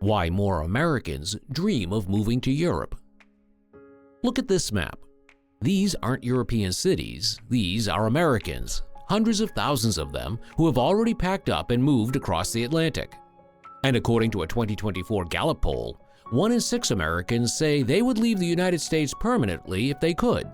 Why more Americans dream of moving to Europe. Look at this map. These aren't European cities, these are Americans, hundreds of thousands of them who have already packed up and moved across the Atlantic. And according to a 2024 Gallup poll, 1 in 6 Americans say they would leave the United States permanently if they could.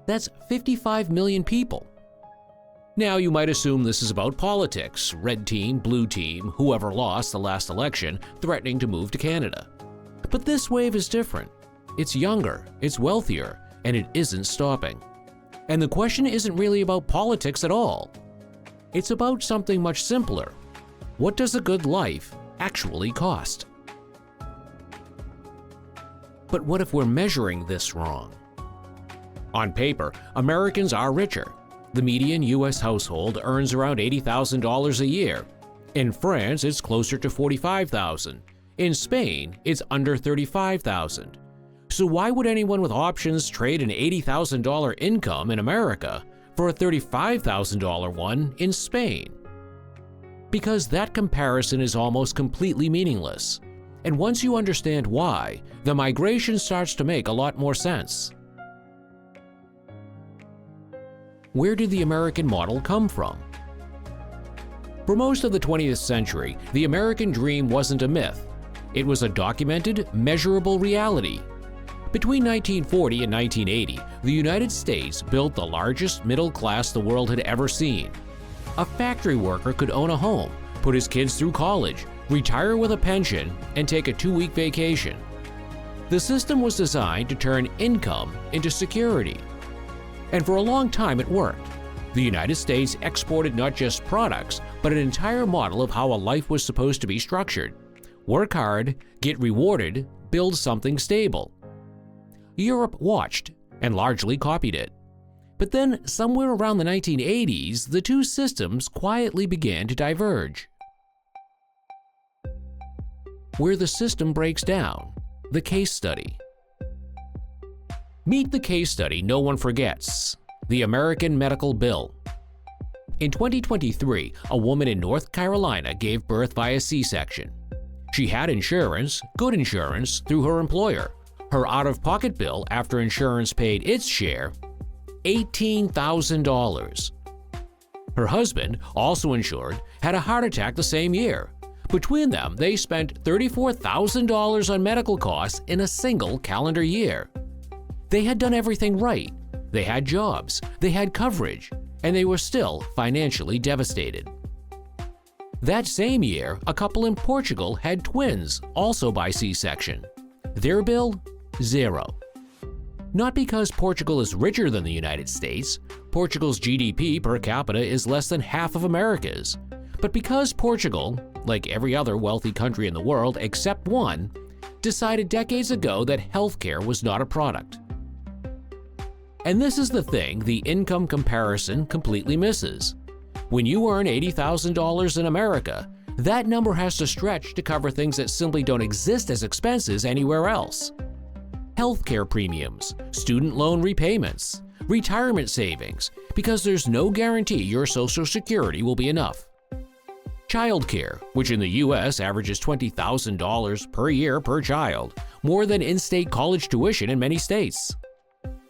That's 55 million people. Now you might assume this is about politics, red team, blue team, whoever lost the last election threatening to move to Canada. But this wave is different. It's younger, it's wealthier, and it isn't stopping. And the question isn't really about politics at all. It's about something much simpler. What does a good life actually cost? But what if we're measuring this wrong? On paper, Americans are richer. The median U.S. household earns around $80,000 a year. In France, it's closer to $45,000. In Spain, it's under $35,000. So why would anyone with options trade an $80,000 income in America for a $35,000 one in Spain? Because that comparison is almost completely meaningless. And once you understand why, the migration starts to make a lot more sense. Where did the American model come from? For most of the 20th century, the American dream wasn't a myth. It was a documented, measurable reality. Between 1940 and 1980, the United States built the largest middle class the world had ever seen. A factory worker could own a home, put his kids through college, retire with a pension, and take a 2-week vacation. The system was designed to turn income into security. And for a long time it worked. The United States exported not just products, but an entire model of how a life was supposed to be structured. Work hard, get rewarded, build something stable. Europe watched and largely copied it. But then, somewhere around the 1980s, the two systems quietly began to diverge. Where the system breaks down, the case study. Meet the case study no one forgets, the American medical bill. In 2023, a woman in North Carolina gave birth via C-section. She had insurance, good insurance, through her employer. Her out-of-pocket bill after insurance paid its share, $18,000. Her husband, also insured, had a heart attack the same year. Between them, they spent $34,000 on medical costs in a single calendar year. They had done everything right. They had jobs, they had coverage, and they were still financially devastated. That same year, a couple in Portugal had twins, also by C-section. Their bill? $0. Not because Portugal is richer than the United States. Portugal's GDP per capita is less than half of America's. But because Portugal, like every other wealthy country in the world except one, decided decades ago that healthcare was not a product. And this is the thing the income comparison completely misses. When you earn $80,000 in America, that number has to stretch to cover things that simply don't exist as expenses anywhere else. Healthcare premiums, student loan repayments, retirement savings, because there's no guarantee your Social Security will be enough. Childcare, which in the US averages $20,000 per year per child, more than in-state college tuition in many states.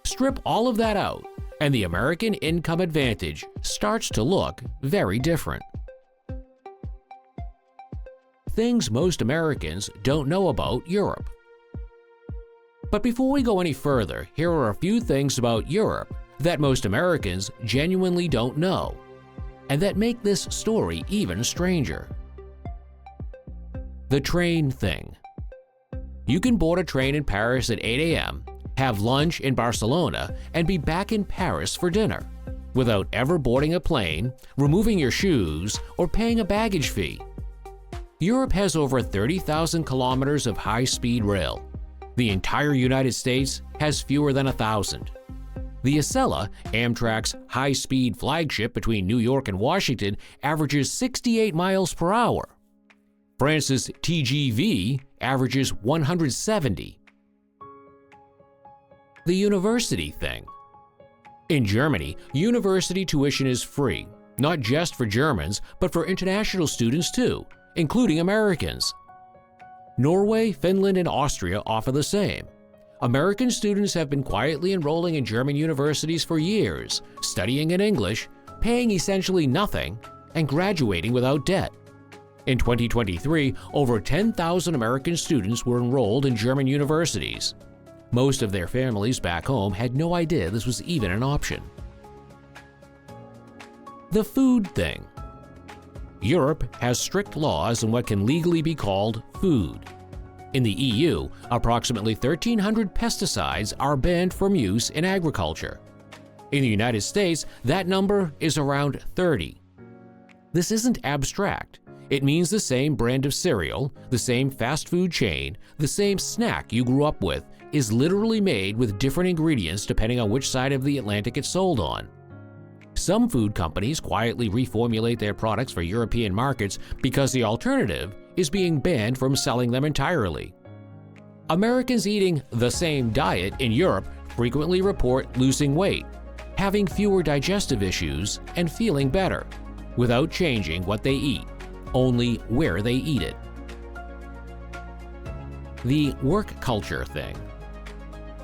Strip all of that out, and the American income advantage starts to look very different. Things most Americans don't know about Europe. But before we go any further, here are a few things about Europe that most Americans genuinely don't know, and that make this story even stranger. The train thing. You can board a train in Paris at 8 a.m., have lunch in Barcelona, and be back in Paris for dinner, without ever boarding a plane, removing your shoes, or paying a baggage fee. Europe has over 30,000 kilometers of high-speed rail. The entire United States has fewer than 1,000. The Acela, Amtrak's high-speed flagship between New York and Washington, averages 68 miles per hour. France's TGV averages 170. The university thing. In Germany, university tuition is free, not just for Germans, but for international students too, including Americans. Norway, Finland, and Austria offer the same. American students have been quietly enrolling in German universities for years, studying in English, paying essentially nothing, and graduating without debt. In 2023, over 10,000 American students were enrolled in German universities. Most of their families back home had no idea this was even an option. The food thing. Europe has strict laws on what can legally be called food. In the EU, approximately 1,300 pesticides are banned from use in agriculture. In the United States, that number is around 30. This isn't abstract. It means the same brand of cereal, the same fast food chain, the same snack you grew up with is literally made with different ingredients depending on which side of the Atlantic it's sold on. Some food companies quietly reformulate their products for European markets because the alternative is being banned from selling them entirely. Americans eating the same diet in Europe frequently report losing weight, having fewer digestive issues, and feeling better, without changing what they eat, only where they eat it. The work culture thing.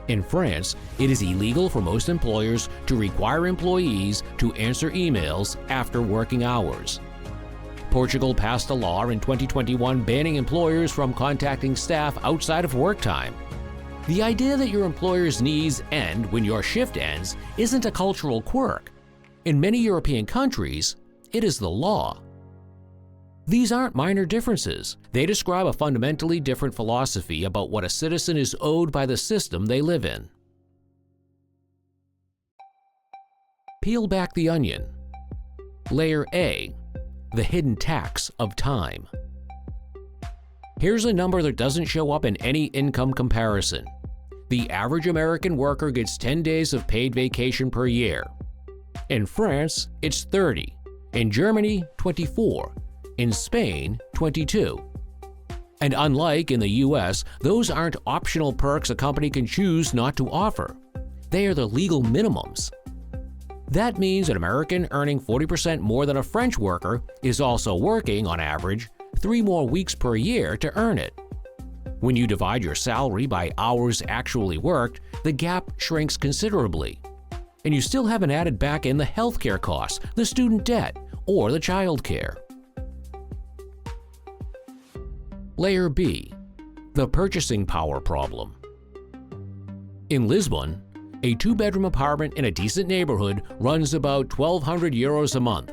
In France, it is illegal for most employers to require employees to answer emails after working hours. Portugal passed a law in 2021 banning employers from contacting staff outside of work time. The idea that your employer's needs end when your shift ends isn't a cultural quirk. In many European countries, it is the law. These aren't minor differences. They describe a fundamentally different philosophy about what a citizen is owed by the system they live in. Peel back the onion. Layer A, the hidden tax of time. Here's a number that doesn't show up in any income comparison. The average American worker gets 10 days of paid vacation per year. In France, it's 30. In Germany, 24. In Spain, 22. And unlike in the US, those aren't optional perks a company can choose not to offer. They are the legal minimums. That means an American earning 40% more than a French worker is also working, on average, 3 more weeks per year to earn it. When you divide your salary by hours actually worked, the gap shrinks considerably. And you still haven't added back in the healthcare costs, the student debt, or the childcare. Layer B, the purchasing power problem. In Lisbon, a 2-bedroom apartment in a decent neighborhood runs about 1,200 euros a month.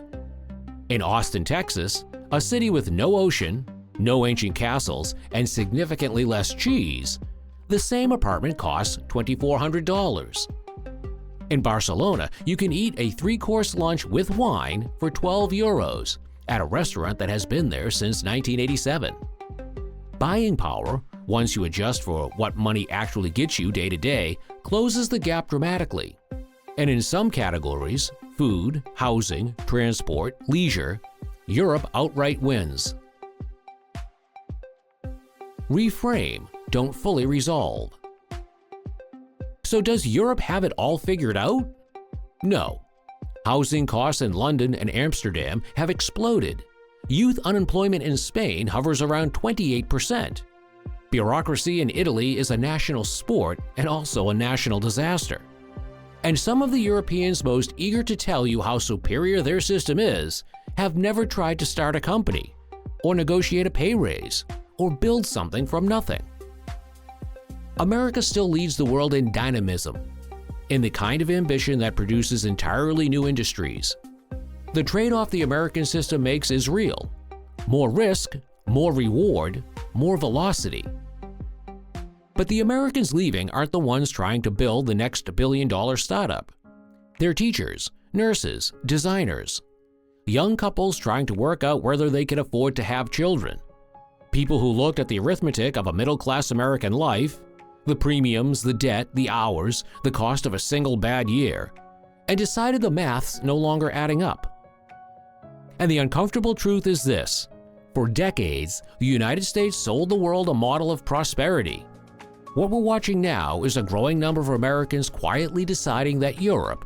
In Austin, Texas, a city with no ocean, no ancient castles, and significantly less cheese, the same apartment costs $2,400. In Barcelona, you can eat a 3-course lunch with wine for 12 euros at a restaurant that has been there since 1987. Buying power, once you adjust for what money actually gets you day to day, closes the gap dramatically. And in some categories, food, housing, transport, leisure, Europe outright wins. Reframe, don't fully resolve. So does Europe have it all figured out? No. Housing costs in London and Amsterdam have exploded. Youth unemployment in Spain hovers around 28%. Bureaucracy in Italy is a national sport and also a national disaster. And some of the Europeans most eager to tell you how superior their system is have never tried to start a company, or negotiate a pay raise, or build something from nothing. America still leads the world in dynamism, in the kind of ambition that produces entirely new industries. The trade-off the American system makes is real. More risk, more reward, more velocity. But the Americans leaving aren't the ones trying to build the next billion-dollar startup. They're teachers, nurses, designers. Young couples trying to work out whether they can afford to have children. People who looked at the arithmetic of a middle-class American life, the premiums, the debt, the hours, the cost of a single bad year, and decided the math's no longer adding up. And the uncomfortable truth is this: for decades, the United States sold the world a model of prosperity. What we're watching now is a growing number of Americans quietly deciding that Europe,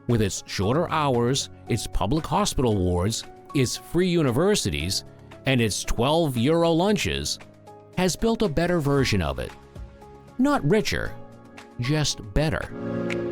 with its shorter hours, its public hospital wards, its free universities, and its 12 euro lunches, has built a better version of it. Not richer, just better.